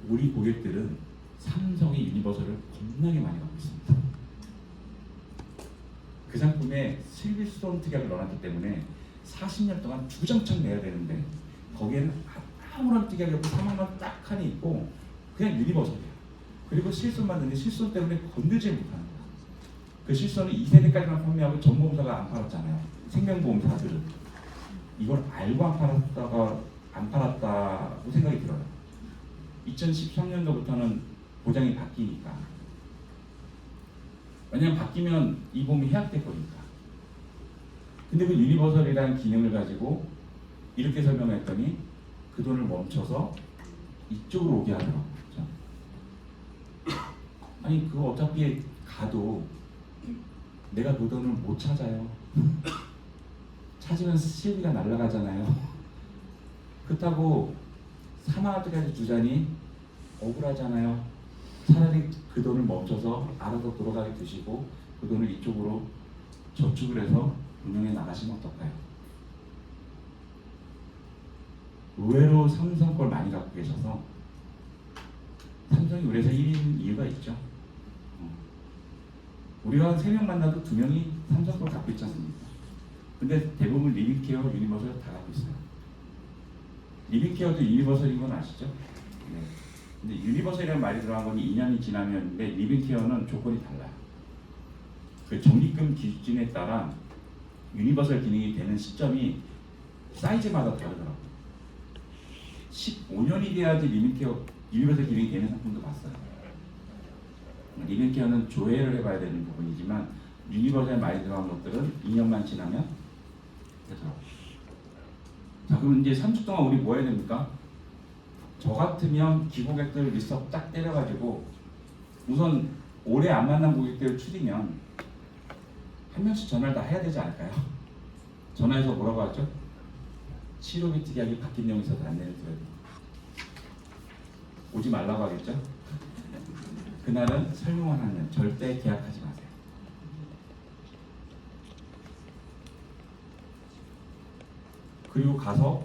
우리 고객들은 삼성의 유니버설을 겁나게 많이 갖고 있습니다. 그 상품에 실비스톤 특약을 넣어놨기 때문에 40년 동안 주장창 내야 되는데 거기에는 아무런 특약이 없고 사망만 딱 하니 있고 그냥 유니버설이야. 그리고 실손만 드는데 실손 때문에 건들지 못하는 거야. 그 실손은 2세대까지만 판매하고 전보험사가 안 팔았잖아요. 생명보험사들은. 이걸 알고 안 팔았다고 생각이 들어요. 2013년도부터는 보장이 바뀌니까. 왜냐면 바뀌면 이 보험이 해약될 거니까. 근데 그 유니버설이라는 기능을 가지고 이렇게 설명했더니 그 돈을 멈춰서 이쪽으로 오게 하더라고요. 그렇죠? 아니 그거 어차피 가도 내가 그 돈을 못 찾아요. 찾으면 실비가 날아가잖아요. 그렇다고 사망할 때까지 두자니 억울하잖아요. 차라리 그 돈을 멈춰서 알아서 돌아가게 두시고 그 돈을 이쪽으로 저축을 해서 운영해 나가시면 어떨까요? 의외로 삼성 걸 많이 갖고 계셔서 삼성이 우리 회사 1위인 이유가 있죠. 우리가 한 3명 만나도 2명이 삼성걸 갖고 있지 않습니까? 근데 대부분 리빙케어, 유니버설 다 갖고 있어요. 리빙케어도 유니버설인 건 아시죠? 네. 근데 유니버설이라는 말이 들어간 건 2년이 지나면인데 리빙케어는 조건이 달라요. 그 적립금 기준에 따라 유니버설 기능이 되는 시점이 사이즈마다 다르더라고요. 15년이 돼야지 리빙케어, 유니버설 기능이 되는 상품도 봤어요. 리빙케어는 조회를 해봐야 되는 부분이지만 유니버설 많이 들어간 것들은 2년만 지나면 되더라고요. 자, 그럼 이제 3주 동안 우리 뭐 해야 됩니까? 저 같으면 기고객들 리스트 딱 때려가지고 우선 오래 안 만난 고객들을 추리면 한 명씩 전화를 다 해야 되지 않을까요? 전화해서 뭐라고 하죠? 치료비트 계약이 바뀐 내용이 있어서 안내를 드려야 돼요. 오지 말라고 하겠죠? 그날은 설명만 하면 절대 계약하지 마세요. 그리고 가서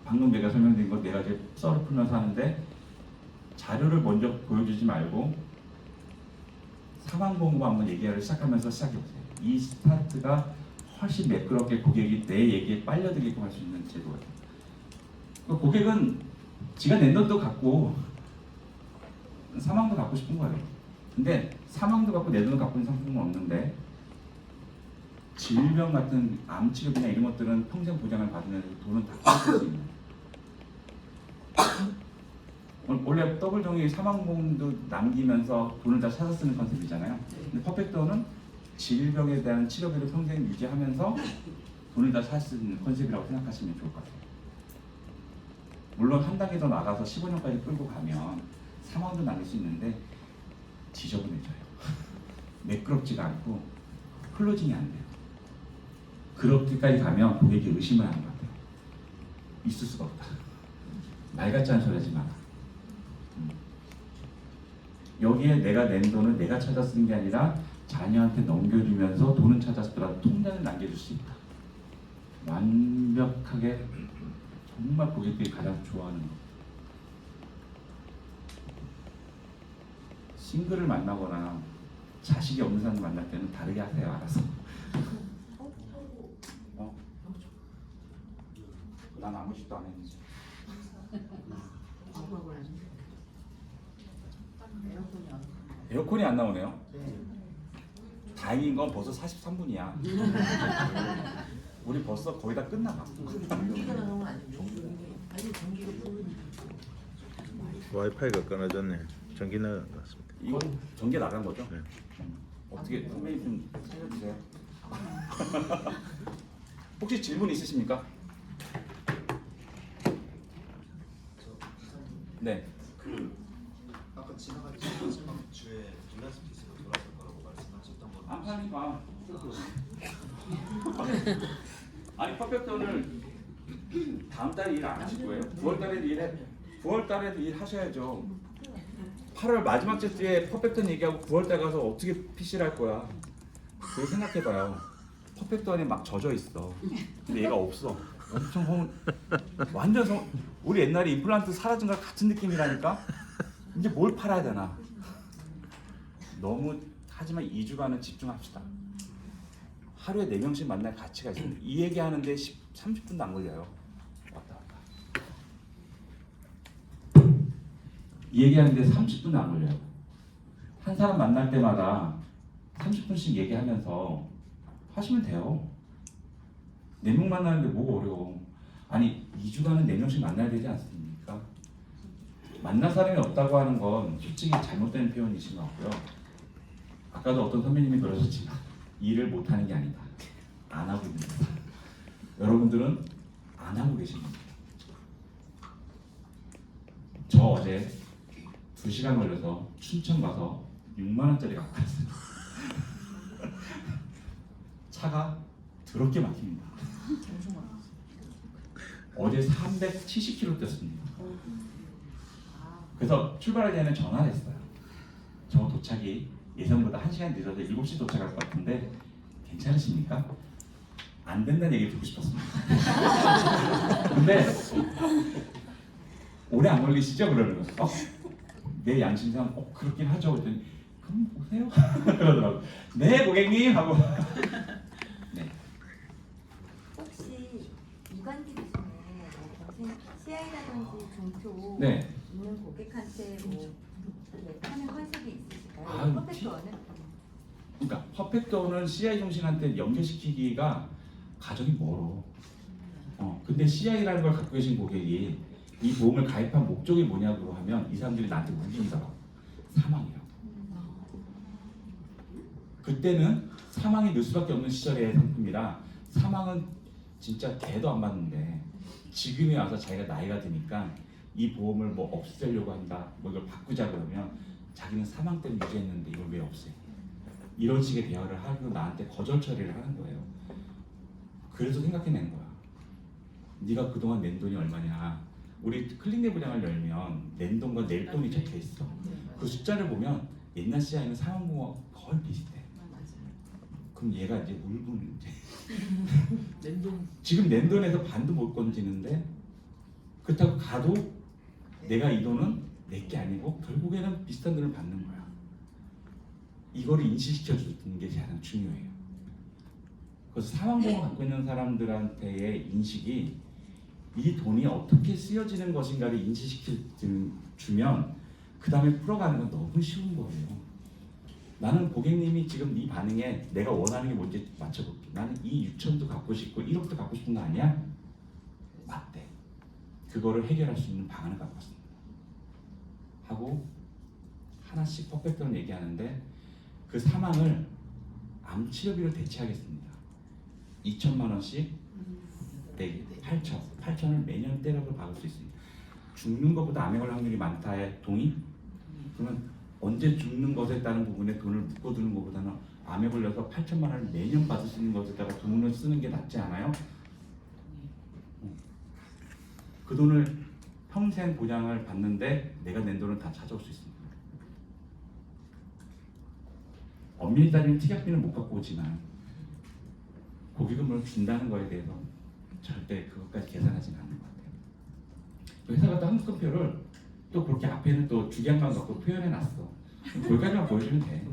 방금 내가 설명드린 거 4가지 썰을 풀면서 하는데 자료를 먼저 보여주지 말고 상황보험과 한번 얘기를 시작하면서 시작해보세요. 이 스타트가 훨씬 매끄럽게 고객이 내 얘기에 빨려들게끔 할 수 있는 제도예요. 그 고객은 지가 낸 돈도 갖고 사망도 갖고 싶은 거예요. 근데 사망도 갖고 내 돈을 갖고 있는 상품은 없는데 질병 같은 암치료비나 이런 것들은 평생 보장을 받으면서 돈은 다 쓸 수 있는. 원래 더블정이 사망보험도 남기면서 돈을 다 찾아 쓰는 컨셉이잖아요. 근데 퍼펙트는 질병에 대한 치료비를 평생 유지하면서 돈을 다 찾아 쓰는 컨셉이라고 생각하시면 좋을 것 같아요. 물론 한 단계 더 나가서 15년까지 끌고 가면 사망도 남길 수 있는데 지저분해져요. 매끄럽지가 않고 클로징이 안 돼요. 그렇게까지 가면 고객이 의심을 하는 것 같아요. 있을 수가 없다. 말 같지 않은 소리 하지 마라. 여기에 내가 낸 돈을 내가 찾아 쓰는 게 아니라 자녀한테 넘겨주면서 돈은 찾았더라도 통장을 남겨줄 수 있다. 완벽하게 정말 고객들이 가장 좋아하는 것. 싱글을 만나거나 자식이 없는 사람 만날 때는 다르게 하세요. 알아서. 난 아무 짓도 안 했는데. 에어컨이 안 나오네요. 다행인 건 벌써 43분이야. 우리 벌써 거의 다 끝나가. 와이파이가 끊어졌네. 전기 나간 것 같습니다. 이거 전기 나간 거죠? 네. 어떻게 선배님 좀 살려주세요. 혹시 질문 있으십니까? 네. 아까 지나갈 때 마지막 주에 빌라스피스로 돌아설 거라고 말씀하셨던 건 안 파니까. 아니 퍼펙트를 다음 달에 일 안 하실 거예요? 9월 달에도 일해. 9월 달에도 일 하셔야죠. 8월 마지막 주에 퍼펙트 얘기하고 9월 달 가서 어떻게 PC를 할 거야? 그걸 생각해봐요. 퍼펙트 안에 막 젖어 있어. 근데 얘가 없어. 엄청 완전 우리 옛날에 임플란트 사라진 거랑 같은 느낌이라니까. 이제 뭘 팔아야 되나? 너무 하지만 2주간은 집중합시다. 하루에 4명씩 만날 가치가 있습니다. 이 얘기하는데 30분도 안 걸려요. 왔다 갔다. 이 얘기하는데 30분도 안 걸려요. 한 사람 만날 때마다 30분씩 얘기하면서 하시면 돼요. 4명 만나는데 뭐가 어려워. 아니 2주간은 4명씩 만나야 되지 않습니까? 만날 사람이 없다고 하는 건 솔직히 잘못된 표현이신 것 같고요. 아까도 어떤 선배님이 그러셨지만 일을 못하는 게 아니다. 안 하고 있는 거다. 여러분들은 안 하고 계신 겁니다. 저 어제 2시간 걸려서 춘천 가서 6만 원짜리 갖고 왔어요. 차가 더럽게 막힙니다. 어제 370km 뛰었습니다. 그래서 출발하기 전에 전화를 했어요. 저 도착이 예상보다 1시간 늦어서 7시 도착할 것 같은데 괜찮으십니까? 안 된다는 얘기 듣고 싶었습니다. 근데 오래 안 걸리시죠? 그러는 거예요. 내 양심상 그렇긴 하죠. 그랬더니 그럼 오세요. 그러더라고. 네 고객님 하고. 네. 혹시 이관기 기준에 뭐 CI라든지 중초 네. 있는 고객한테 뭐 이렇게 하는 컨셉이 있으실까요? 아, 퍼펙트원은? 그러니까 퍼펙트원은 CI 중심한테 연결시키기가 과정이 멀어. 근데 CI라는 걸 갖고 계신 고객이 이 보험을 가입한 목적이 뭐냐고 하면 이 사람들이 나한테 우기더라고. 사망이라고. 그때는 사망이 늘 수밖에 없는 시절의 상품이라 사망은 진짜 개도 안 받는데 지금에 와서 자기가 나이가 드니까 이 보험을 뭐 없애려고 한다, 뭐 이걸 바꾸자 그러면 자기는 사망 때문에 유지했는데 이걸 왜 없애? 이런 식의 대화를 하고 나한테 거절 처리를 하는 거예요. 그래서 생각해낸 거야. 네가 그동안 낸 돈이 얼마냐? 우리 클릭내 분양을 열면 낸 돈과 낼 돈이 적혀 있어. 그 숫자를 보면 옛날 CI는 사망보험과 거의 비슷해. 그럼 얘가 이제 울분 이제 냉동. 지금 낸 돈에서 반도 못 건지는데 그렇다고 가도 내가 이 돈은 내 게 아니고 결국에는 비슷한 돈을 받는 거야. 이거를 인식시켜 주는 게 가장 중요해요. 그래서 사망보험을 갖고 있는 사람들한테의 인식이 이 돈이 어떻게 쓰여지는 것인가를 인식시켜 주면 그 다음에 풀어가는 건 너무 쉬운 거예요. 나는 고객님이 지금 이 반응에 내가 원하는 게 뭔지 맞춰볼게. 나는 이 6천도 갖고 싶고 1억도 갖고 싶은 거 아니야? 맞대. 그거를 해결할 수 있는 방안을 갖고 왔습니다. 하고 하나씩 퍼펙트로 얘기하는데 그 사망을 암 치료비로 대체하겠습니다. 2천만 원씩 내기 8천을 매년 때려서 받을 수 있습니다. 죽는 것보다 암에 걸릴 확률이 많다에 동의? 그러면 언제 죽는 것에 따른 부분에 돈을 묶어두는 것보다는 암에 걸려서 8천만 원을 매년 받을 수 있는 것에다가 돈을 쓰는 게 낫지 않아요? 그 돈을 평생 보장을 받는데 내가 낸 돈은 다 찾아올 수 있습니다. 엄밀히 따지면 특약비는 못 갖고 오지만 고기금을 준다는 거에 대해서 절대 그것까지 계산하지는 않는 것 같아요. 회사가 또 한국금표를 또 그렇게 앞에는 또 주량만 갖고 표현해놨어. 거기까지만 보여주면 돼.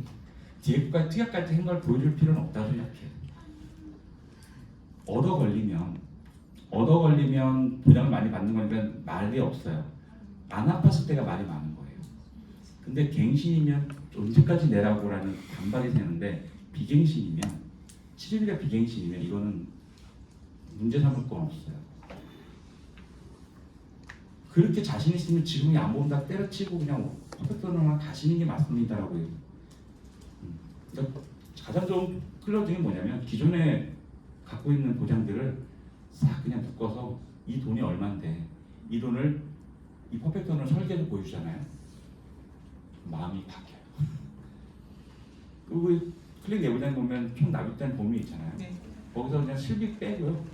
뒤에까지 특약까지 한 걸 보여줄 필요는 없다고 생각해. 얻어 걸리면 부담을 많이 받는 거니까 말이 없어요. 안 아팠을 때가 말이 많은 거예요. 근데 갱신이면 언제까지 내라고라는 반발이 되는데 비갱신이면 치료비가 비갱신이면 이거는 문제 삼을 건 없어요. 그렇게 자신 있으면 지금이 안 본다 때려치고 그냥 퍼펙트로만 가시는 게 맞습니다라고 해요. 그러니까 가장 좋은 클럽 중에 뭐냐면 기존에 갖고 있는 보장들을 싹 그냥 묶어서 이 돈이 얼마인데 이 돈을 이 퍼펙트를 설계해서 보여주잖아요. 마음이 바뀌어요. 그리고 클릭 내부장에 보면 총 납입된 범위 있잖아요. 네. 거기서 그냥 실비 빼고요.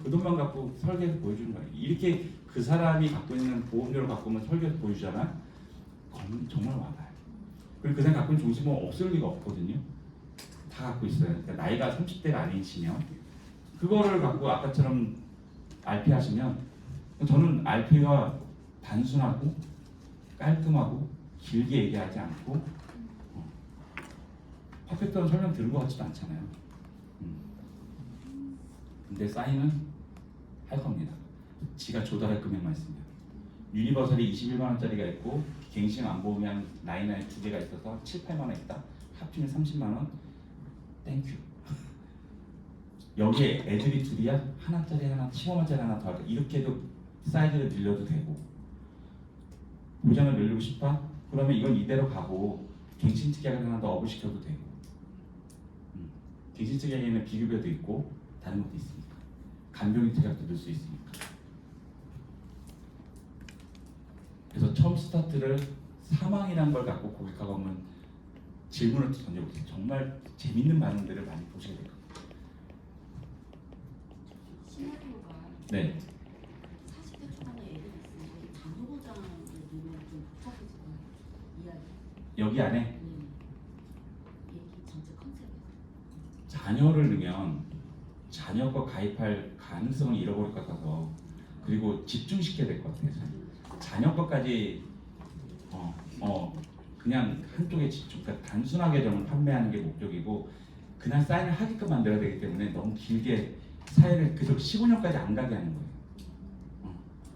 그 돈만 갖고 설계해서 보여주는 거예요. 이렇게 그 사람이 갖고 있는 보험료를 갖고 오면 설계해서 보여주잖아. 그건 정말 와닿아요. 그리고 그 사람이 갖고 있는 종신보험 없을 리가 없거든요. 다 갖고 있어요. 그러니까 나이가 30대가 아니시면 그거를 갖고 아까처럼 RP 하시면 저는 RP가 단순하고 깔끔하고 길게 얘기하지 않고 퍼펙트한 설명 들은 것 같지도 않잖아요. 근데 사인은 할 겁니다. 지가 조달할 금액만 있으면. 유니버설이 21만 원짜리가 있고 갱신 안보험이 한 나이나이 두 개가 있어서 7, 8만 원 있다. 합치면 30만 원. 땡큐. 여기에 애들이 둘이야 하나짜리 하나 15만짜리 하나 더 할까 이렇게도 사이즈를 늘려도 되고 보장을 늘리고 싶어? 그러면 이건 이대로 가고 갱신 특약을 하나 더 업시켜도 되고 갱신 특약에는 비급여도 있고 다른 것도 있으니까 간병인 특약도 넣을 수 있으니까 그래서 처음 스타트를 사망이라는 걸 갖고 고객하고 하면 질문을 던져보세요. 정말 재밌는 반응들을 많이 보시게 될 겁니다. 시나리오가 네. 40대 초반에 애들이 있으면 간호보장을 넣으면 좀 복잡해지거든요. 이야기. 여기 안에 얘기 전체 컨셉에서. 자녀를 넣으면 자녀가 가입할 가능성을 잃어버릴 것 같아서 그리고 집중시켜야 될 것 같아요. 자녀 것까지 그냥 한쪽에 집중, 그러니까 단순하게 점을 판매하는 게 목적이고 그날 사인을 하게끔 만들어야 되기 때문에 너무 길게 사회를 계속 15년까지 안 가게 하는 거예요.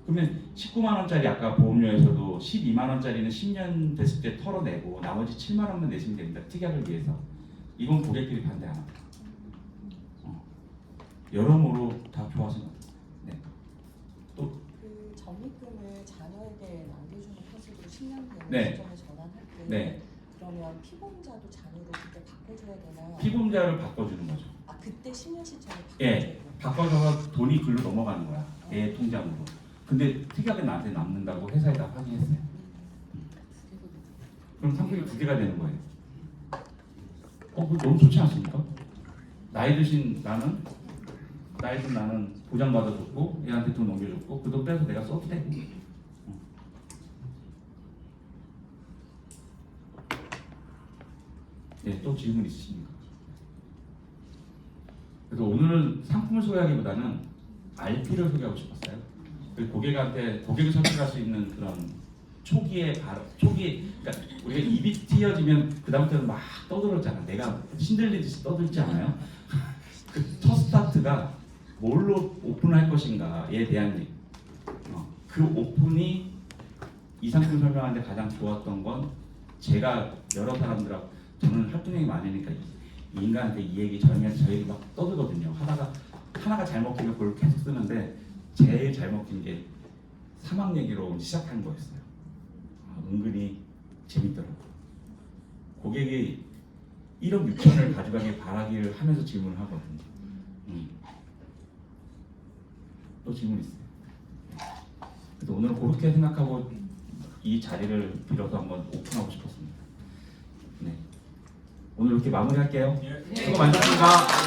그러면 19만 원짜리 아까 보험료에서도 12만 원짜리는 10년 됐을 때 털어내고 나머지 7만 원만 내시면 됩니다. 특약을 위해서. 이건 고객들이 반대 안 합니다. 여러모로 다 좋아서. 네. 또 그 적립금을 자녀에게 남겨주는 형식으로 10년 되는 네. 시점에 전환할 때 네. 그러면 피보험자도 자녀로 그때 바꿔줘야 되나? 피보험자를 바꿔주는 거죠. 아 그때 10년 시점에 바꿔줘야 예, 돼요? 바꿔줘서 돈이 글로 넘어가는 거야. 애 통장으로. 근데 특약은 나한테 남는다고 회사에다 확인했어요. 그럼 상품이 2개가 되는 거예요. 그거 너무 좋지 않습니까? 나이 드신 나는 보장받아줬고 얘한테 돈 넘겨줬고 그 돈 빼서 내가 써도 되고. 네, 또 질문 있으십니까? 그래서 오늘은 상품을 소개하기보다는 RP를 소개하고 싶었어요. 그 고객을 설득할 수 있는 그런 초기에 그러니까 우리가 입이 튀어지면 그 다음부터는 막 떠들었잖아. 내가 신들리듯이 떠들지 않아요? 그 첫 스타트가 뭘로 오픈할 것인가에 대한 그 오픈이 이 상품 설명하는데 가장 좋았던 건 제가 여러 사람들하고 저는 활동량이 많으니까 이 인간한테 이 얘기 저 얘기 막 떠들거든요. 하나가 잘 먹히면 그걸 계속 쓰는데 제일 잘 먹힌 게 사막 얘기로 시작한 거였어요. 은근히 재밌더라고요. 고객이 1억 6천을 가져가길 바라기를 하면서 질문을 하거든요. 또 질문 있어요. 그래서 오늘은 그렇게 생각하고 이 자리를 빌어서 한번 오픈하고 싶었습니다. 네. 오늘 이렇게 마무리할게요. 수고 많으셨습니다.